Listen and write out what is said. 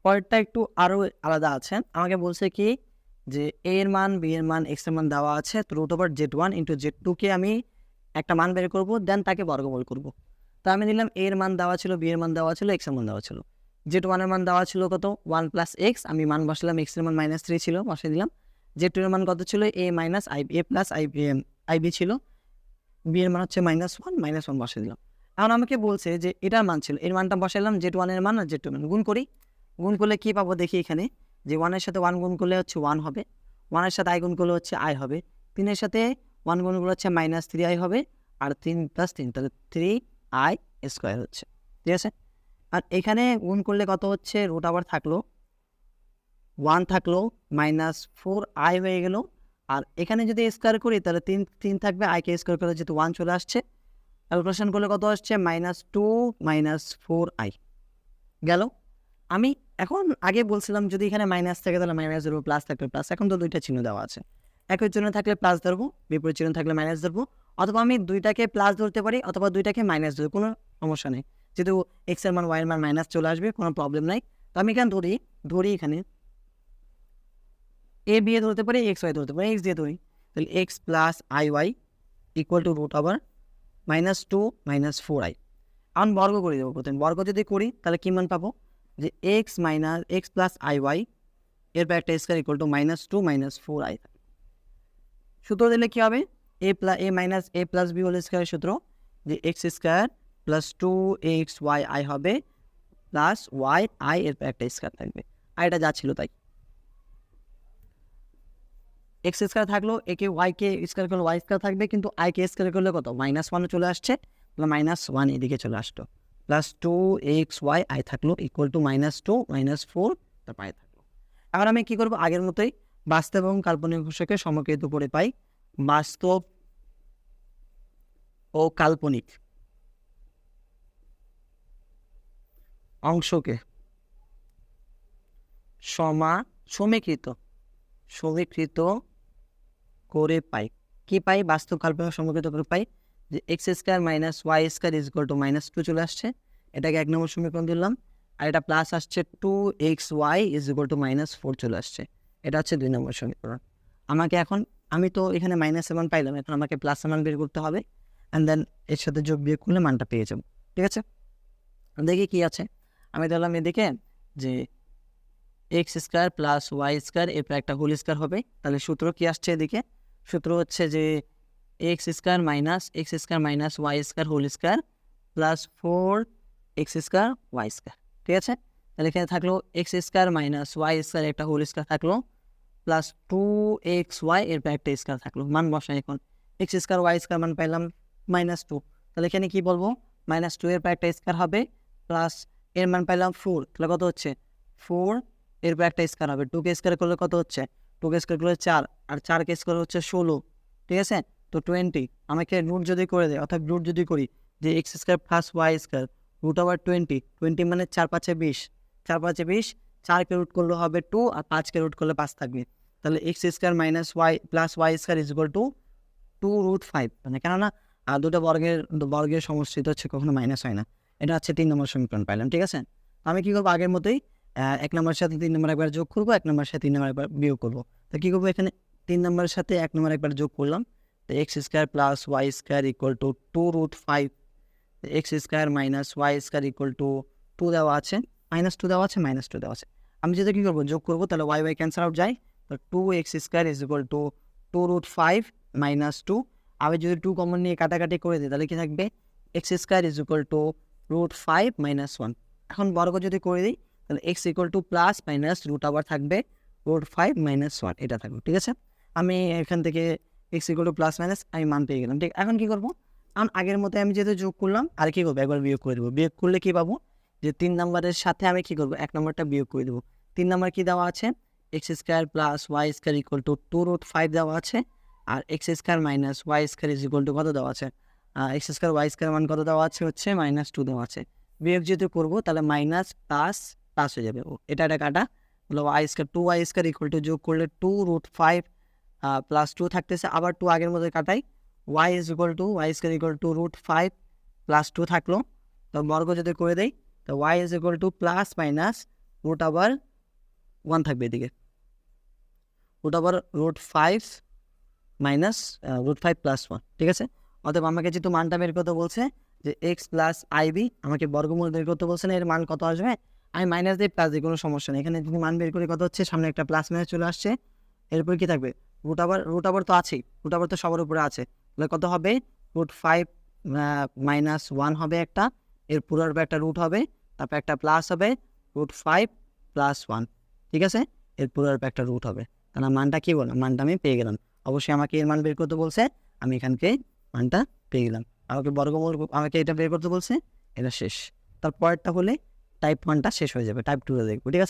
পরেরটা একটু আরও আলাদা আছে। আমাকে বলছে কি যে a এর মান, b এর মান, x এর মান দেওয়া আছে, তো √z1 ইন্টু z2 কে আমি একটা মান বের করব, দেন তাকে বর্গমূল করব। তো আমি দিলাম a এর মান দেওয়া ছিল, b এর মান দেওয়া ছিল, x এর মান দেওয়া ছিল। z1 এর মান দেওয়া ছিল কত 1 প্লাস x, আমি মান বসালাম, x এর মান -3 ছিল, বসিয়ে দিলাম। z2 এর মান কত ছিল, a minus i, a plus ib ছিল, b এর মান হচ্ছে -1 বসিয়ে দিলাম। এখন আমাকে বলছে যে এটার মান ছিল, এর মানটা বসাইলাম, z1 এর মান আর z2 এর মান গুণ করি। গুণ করলে কি পাবো দেখি এখানে, যে 1 এর সাথে 1 গুণ করলে হচ্ছে 1 হবে, 1 এর সাথে i গুণ করলে হচ্ছে i হবে, 3 এর সাথে 1 গুণ করলে হচ্ছে -3i হবে, আর 3 + 3 তাহলে 3i² হচ্ছে। ঠিক আছে, আর এখানে গুণ করলে কত হচ্ছে, রুট আবার থাকলো 1 থাকলো, -4i হয়ে গেল, আর এখানে যদি স্কোয়ার করি তাহলে 3 থাকবে, i কে স্কোয়ার করলে যেহেতু 1 চলে আসছে, ক্যালকুলেশন করলে কত আসছে, -2 -4i গেল। আমি এখন আগে বলছিলাম যদি এখানে মাইনাস থাকে তাহলে মাইনাস ধরবো, প্লাস থাকলে প্লাস, এখন তো দুইটা চিহ্ন দেওয়া আছে, একই চিহ্ন থাকলে প্লাস ধরবো, বিপরীত চিহ্ন থাকলে মাইনাস ধরবো, অথবা আমি দুইটাকে প্লাস ধরতে পারি অথবা দুইটাকে মাইনাস ধরবো, কোনো সমস্যা নেই, যেহেতু এক্স এর মান ওয়াই এর মান মাইনাস চলে আসবে, কোনো প্রবলেম নাই। তো আমি এখানে ধরি এখানে এ দিয়ে ধরতে পারি, এক্স ওয়াই ধরতে পারি, এক্স দিয়ে ধরি, তাহলে x plus i y equal to √2 -4i। এখন বর্গ করে দেবো, প্রথমে বর্গ যদি করি তাহলে কি মান পাবো, যে এক্স প্লাস আই ওয়াই এর একটা স্কোয়ার ইকুয়াল টু -2 -4i। সূত্র দিলে কি হবে, a minus a plus b whole স্কোয়ারের সূত্র, যে x² প্লাস 2xyi হবে প্লাস yi এর একটা স্কোয়ার থাকবে, আর এটা যা ছিল তাই, x² থাকলো, একে y-কে স্কোয়ার করলে y² থাকবে, কিন্তু i-কে স্কোয়ার করলে কত -1 চলে আসছে, তাহলে -1 এদিকে চলে আসতো, প্লাস 2xyi থাকলো ইকুয়াল টু -2 -4 তারপর i থাকলো। এখন আমি কী করবো, আগের মতোই বাস্তব এবং কাল্পনিক অংশকে সমকেত করে পাই, বাস্তব ও কাল্পনিক অংশকে সমীকৃত করে পাই। কি পাই, বাস্তব কাল্পনিক সমীকৃত করে পাই, যে x² - y² = -2 চলে আসছে, এটাকে 1 নম্বর সমীকরণ দিলাম, আর এটা প্লাস আসছে 2xy = -4 চলে আসছে, এটা হচ্ছে 2 নম্বর সমীকরণ। আমাকে এখন, আমি তো এখানে মাইনাসের মান পাইলাম, এখন আমাকে প্লাসের মান বের করতে হবে, অ্যান্ড দেন এর সাথে যোগ বিয়োগ করলে মানটা পেয়ে যাবো। ঠিক আছে, দেখি কি আছে। আমি দেখলাম এদিকে যে x² + y² এরপর একটা হোল স্কোয়ার হবে, তাহলে সূত্র কি আসছে এদিকে, সূত্র হচ্ছে যে x² - y² whole square plus 4x² y²। ঠিক আছে, তাহলে এখানে থাকলো x² - y² একটা হোল স্কোয়ার থাকলো, প্লাস 2xy এরপর একটা স্কোয়ার থাকলো, মান বসাই এখন, x² y² মান পাইলাম -2, তাহলে এখানে কি বলবো, -2 এরপর একটা স্কোয়ার হবে, প্লাস এর মান পাইলাম 4, তাহলে কত হচ্ছে 4, এরপর একটা স্কোয়ার হবে, 2কে স্কোয়ার করলে কত হচ্ছে, 2কে স্কোয়ার করলে 4, আর 4কে স্কোয়ার হচ্ছে 16। ঠিক আছে, তো 20, আমাকে রুট যদি করে দেয়, অর্থাৎ রুট যদি করি যে x² + y² √20 মানে 4 5 20, 4 5 20, 4কে রুট করলে হবে 2, আর 5কে রুট করলে 5 থাকবে, তাহলে x² - y + y² = 2√5, মানে কেননা দুটো বর্গের সমষ্টিতে হচ্ছে কখনো মাইনাস হয় না, এটা হচ্ছে 3 নম্বর সমীকরণ পাইলাম। ঠিক আছে, আমি কী করবো, আগের মতোই 1 নম্বরের সাথে 3 নম্বর একবার যোগ করবো, 1 নম্বরের সাথে 3 নম্বর একবার বিয়োগ করবো। তো কী করবো, এখানে 3 নম্বরের সাথে 1 নম্বর একবার যোগ করলাম, তো x² + y² = 2√5, x² - y² = 2 দেওয়া আছে, -2 দেওয়া আছে, -2 দেওয়া আছে, আমি যেটা কী করবো, যোগ করবো, তাহলে y ক্যান্সেল আউট যায়, তো 2x² = 2√5 - 2, আমি যদি 2 কমন নিয়ে কাটাকাটি করে দিই তাহলে কি থাকবে, x² = √5 - 1। এখন বর্গ যদি করে দিই তাহলে x = প্লাস মাইনাস রুট আবার থাকবে √5 - 1, এটা থাকবে। ঠিক আছে, আমি এখান থেকে x = প্লাস মাইনাস আমি মান পেয়ে গেলাম। ঠিক, এখন কী করবো, কারণ আগের মতো আমি যেহেতু যোগ করলাম, আর কী করবো, একবার বিয়োগ করে দেবো, বিয়োগ করলে কী পাবো, যে 3 নম্বরের সাথে আমি কী করবো, 1 নম্বরটা বিয়োগ করে দেবো। 3 নম্বর কী দেওয়া আছে, x² + y² = 2√5 দেওয়া আছে, আর x² - y² = কত দেওয়া আছে, x² y² মান কত দেওয়া আছে, হচ্ছে -2 দেওয়া আছে, বিয়োগ যেহেতু করবো তাহলে মাইনাস প্লাস প্লাস হয়ে যাবে, এটা কাটা, তাহলে y² যোগ করলে 2√5 প্লাস 2 থাকতেছে, আবার 2 আগের মধ্যে কাটাই, y² √5 প্লাস 2 থাকলো, তো বর্গ যদি করে দেই, তো y প্লাস মাইনাস রুট আবার 1 থাকবে এদিকে, রুট আবার রুট 5 মাইনাস রুট 5 প্লাস 1, ঠিক আছে। অতএব আমাকে যেহেতু মানটা বের করতে বলছে যে এক্স প্লাস আইবি, আমাকে বর্গমূল বের করতে বলছে না, এর মান কত আসবে, আমি মাইনাস দিয়ে প্লাস দিই, কোনো সমস্যা নেই। এখানে যদি মান বের করে কত হচ্ছে, সামনে একটা প্লাস মাইনাস চলে আসছে, এরপর কি থাকবে রুট আবার তো আছেই, রুট আবার তো সবার উপরে আছে, তাহলে কত হবে রুট 5 মাইনাস 1 হবে একটা, এর পুরোর একটা রুট হবে, তারপর একটা প্লাস হবে রুট 5 প্লাস 1, ঠিক আছে, এর পুরোর একটা রুট হবে। তাহলে মানটা কি বললাম, মানটা আমি পেয়ে গেলাম। অবশ্যই আমাকে এর মান বের করতে বলছে, আমি এখানকে মানটা পেয়ে গেলাম। আমাকে বর্গমূল, আমাকে এটা বের করতে বলছে, এটা শেষ। তারপরেরটা হলে টাইপ 1টা শেষ হয়ে যাবে, টাইপ 2 দেখবো, ঠিক আছে।